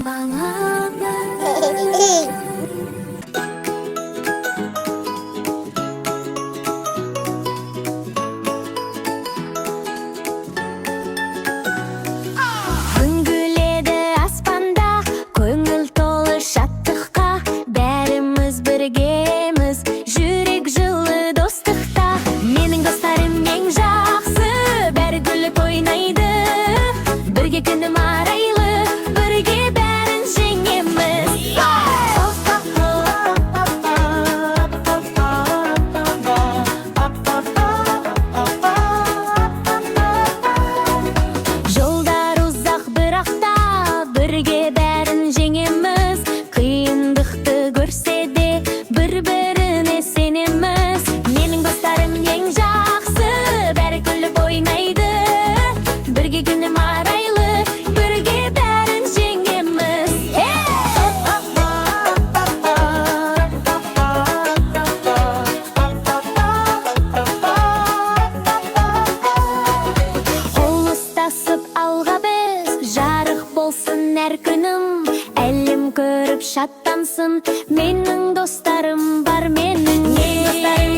Күн күледі аспанда, көңіл толы шаттыққа, бәріміз біргеміз, жүрек жылы достықта. Менің достарым ең жақсы, бәрі күліп ойнайды, бірге күнім арайлы, бірге бәрін жеңеміз. Жолдар ұзақ бірақта, бірге бәрін жеңеміз, қиындықты көрсе де бір-біріне сенеміз. Менің достарым ең жақсы, бәрі күліп ойнайды, бірге күнім арайлы, бірге бәрін жеңеміз. Қол ұстасып алға біз, жарық болсын әр күнім, әлем көріп шаттансын. Менің достарым бар, менің достарым